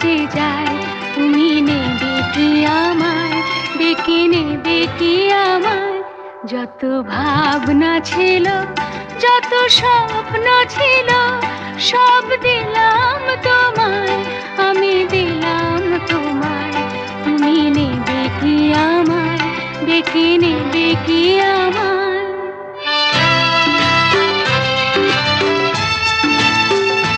যে যায়, তুমি নেবে কি আমায়, ডেকে নেবে কি আমায়? যত ভাবনা ছিল, যত স্বপ্ন ছিল, সব দিলাম তোমায়, আমি দিলাম তোমায়। তুমি নেবে কি আমায়, ডেকে নেবে কি আমায়?